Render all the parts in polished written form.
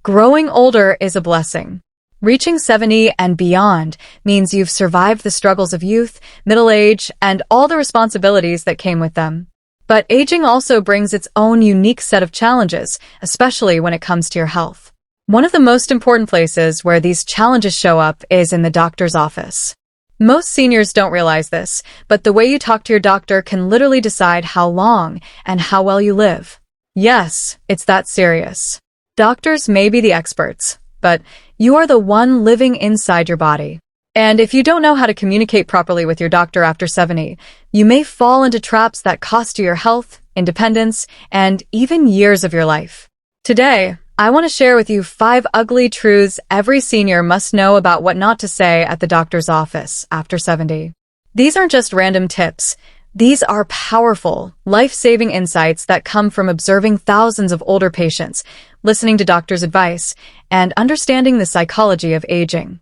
Growing older is a blessing. Reaching 70 and beyond means you've survived the struggles of youth, middle age, and all the responsibilities that came with them. But aging also brings its own unique set of challenges, especially when it comes to your health. One of the most important places where these challenges show up is in the doctor's office. Most seniors don't realize this, but the way you talk to your doctor can literally decide how long and how well you live. Yes, it's that serious. Doctors may be the experts, but you are the one living inside your body. And if you don't know how to communicate properly with your doctor after 70, you may fall into traps that cost you your health, independence, and even years of your life. Today, I want to share with you 5 ugly truths every senior must know about what not to say at the doctor's office after 70. These aren't just random tips. These are powerful, life-saving insights that come from observing thousands of older patients, listening to doctors' advice, and understanding the psychology of aging.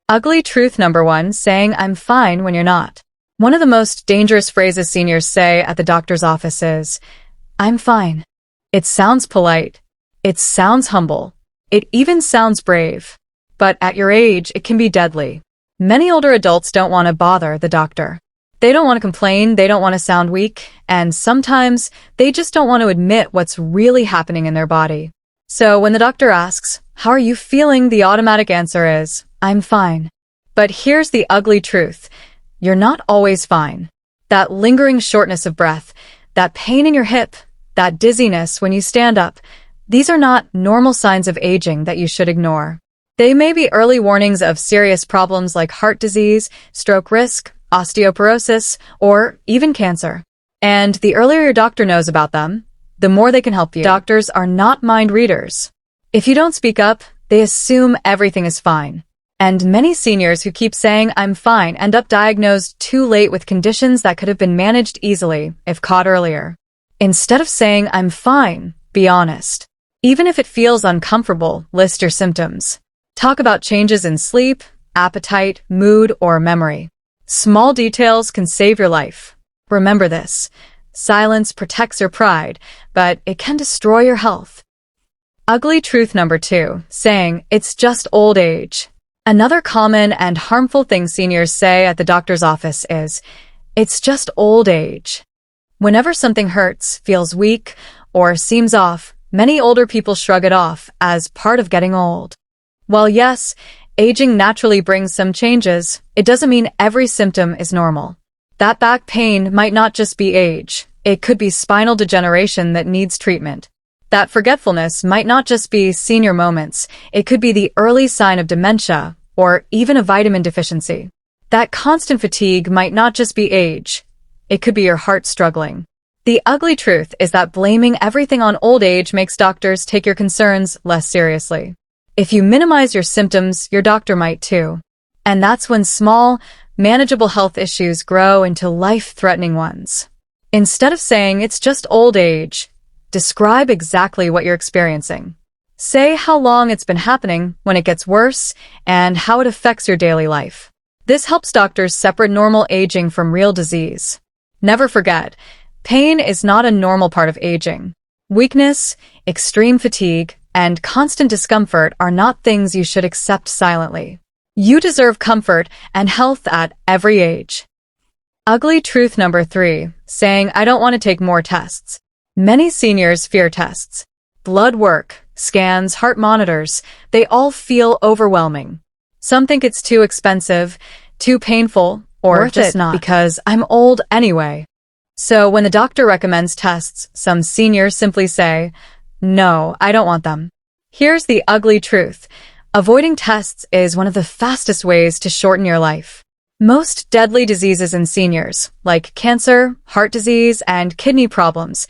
Ugly truth number 1, saying I'm fine when you're not. One of the most dangerous phrases seniors say at the doctor's office is, I'm fine. It sounds polite. It sounds humble. It even sounds brave. But at your age, it can be deadly. Many older adults don't want to bother the doctor. They don't want to complain, they don't want to sound weak, and sometimes they just don't want to admit what's really happening in their body. So when the doctor asks, how are you feeling? The automatic answer is, I'm fine. But here's the ugly truth. You're not always fine. That lingering shortness of breath, that pain in your hip, that dizziness when you stand up, these are not normal signs of aging that you should ignore. They may be early warnings of serious problems like heart disease, stroke risk, osteoporosis, or even cancer. And the earlier your doctor knows about them, the more they can help you. Doctors are not mind readers. If you don't speak up, they assume everything is fine. And many seniors who keep saying I'm fine end up diagnosed too late with conditions that could have been managed easily if caught earlier. Instead of saying I'm fine, be honest. Even if it feels uncomfortable, list your symptoms. Talk about changes in sleep, appetite, mood, or memory. Small details can save your life. Remember this. Silence protects your pride, but it can destroy your health. Ugly truth number 2, saying it's just old age. Another common and harmful thing seniors say at the doctor's office is, it's just old age. Whenever something hurts, feels weak, or seems off, many older people shrug it off as part of getting old. While yes, aging naturally brings some changes, it doesn't mean every symptom is normal. That back pain might not just be age. It could be spinal degeneration that needs treatment. That forgetfulness might not just be senior moments. It could be the early sign of dementia or even a vitamin deficiency. That constant fatigue might not just be age. It could be your heart struggling. The ugly truth is that blaming everything on old age makes doctors take your concerns less seriously. If you minimize your symptoms, your doctor might too. And that's when small, manageable health issues grow into life-threatening ones. Instead of saying it's just old age, describe exactly what you're experiencing. Say how long it's been happening, when it gets worse, and how it affects your daily life. This helps doctors separate normal aging from real disease. Never forget, pain is not a normal part of aging. Weakness, extreme fatigue, and constant discomfort are not things you should accept silently. You deserve comfort and health at every age. Ugly truth number 3, saying I don't want to take more tests. Many seniors fear tests. Blood work, scans, heart monitors, they all feel overwhelming. Some think it's too expensive, too painful, or just not because I'm old anyway. So when the doctor recommends tests, some seniors simply say, no, I don't want them. Here's the ugly truth. Avoiding tests is one of the fastest ways to shorten your life. Most deadly diseases in seniors, like cancer, heart disease, and kidney problems,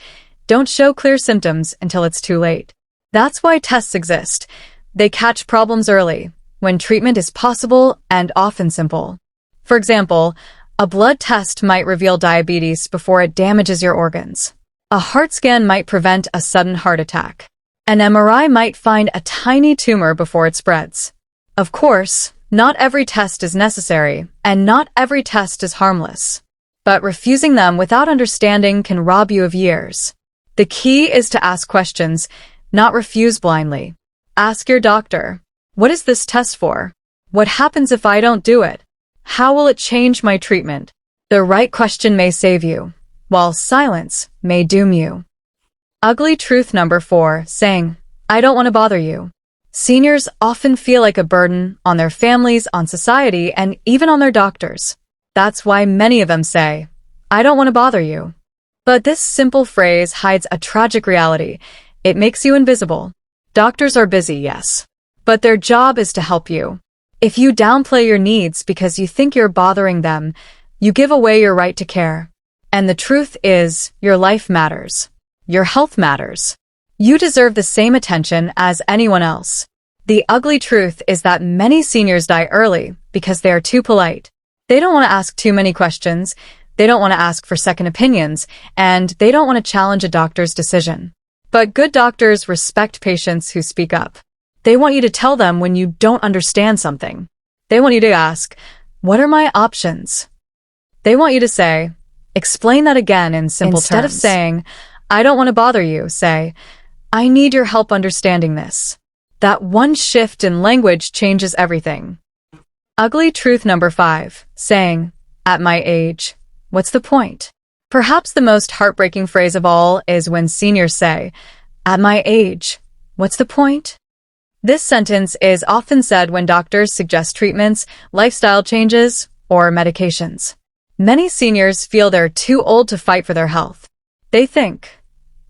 don't show clear symptoms until it's too late. That's why tests exist. They catch problems early, when treatment is possible and often simple. For example, a blood test might reveal diabetes before it damages your organs. A heart scan might prevent a sudden heart attack. An MRI might find a tiny tumor before it spreads. Of course, not every test is necessary, and not every test is harmless. But refusing them without understanding can rob you of years. The key is to ask questions, not refuse blindly. Ask your doctor. What is this test for? What happens if I don't do it? How will it change my treatment? The right question may save you, while silence may doom you. Ugly truth number 4, saying, I don't want to bother you. Seniors often feel like a burden on their families, on society, and even on their doctors. That's why many of them say, I don't want to bother you. But this simple phrase hides a tragic reality. It makes you invisible. Doctors are busy, yes, but their job is to help you. If you downplay your needs because you think you're bothering them, you give away your right to care. And the truth is, your life matters. Your health matters. You deserve the same attention as anyone else. The ugly truth is that many seniors die early because they are too polite. They don't want to ask too many questions, they don't want to ask for second opinions, and they don't want to challenge a doctor's decision. But good doctors respect patients who speak up. They want you to tell them when you don't understand something. They want you to ask, what are my options? They want you to say, explain that again in simple terms. Instead of saying, I don't want to bother you, say, I need your help understanding this. That one shift in language changes everything. Ugly truth number 5, saying, at my age, what's the point? Perhaps the most heartbreaking phrase of all is when seniors say, at my age, what's the point? This sentence is often said when doctors suggest treatments, lifestyle changes, or medications. Many seniors feel they're too old to fight for their health. They think,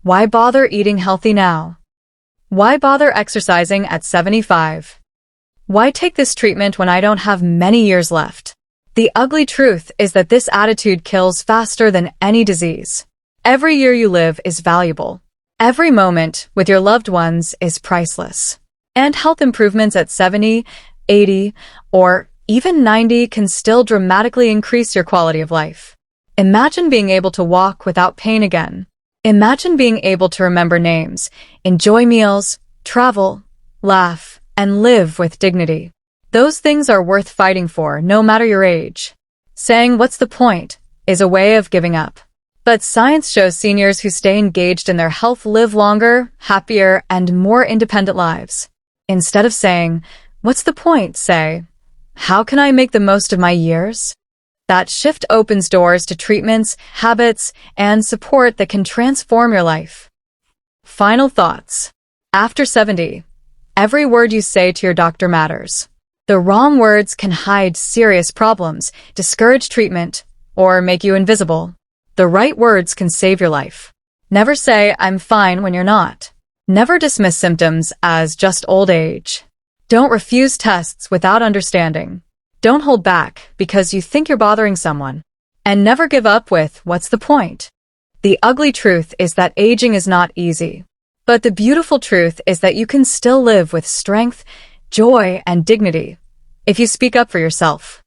why bother eating healthy now? Why bother exercising at 75? Why take this treatment when I don't have many years left? The ugly truth is that this attitude kills faster than any disease. Every year you live is valuable. Every moment with your loved ones is priceless. And health improvements at 70, 80, or even 90 can still dramatically increase your quality of life. Imagine being able to walk without pain again. Imagine being able to remember names, enjoy meals, travel, laugh, and live with dignity. Those things are worth fighting for, no matter your age. Saying, what's the point, is a way of giving up. But science shows seniors who stay engaged in their health live longer, happier, and more independent lives. Instead of saying, what's the point, say, how can I make the most of my years? That shift opens doors to treatments, habits, and support that can transform your life. Final thoughts. After 70, every word you say to your doctor matters. The wrong words can hide serious problems, discourage treatment, or make you invisible. The right words can save your life. Never say, I'm fine when you're not. Never dismiss symptoms as just old age. Don't refuse tests without understanding. Don't hold back because you think you're bothering someone. And never give up with, what's the point? The ugly truth is that aging is not easy. But the beautiful truth is that you can still live with strength, joy, and dignity if you speak up for yourself.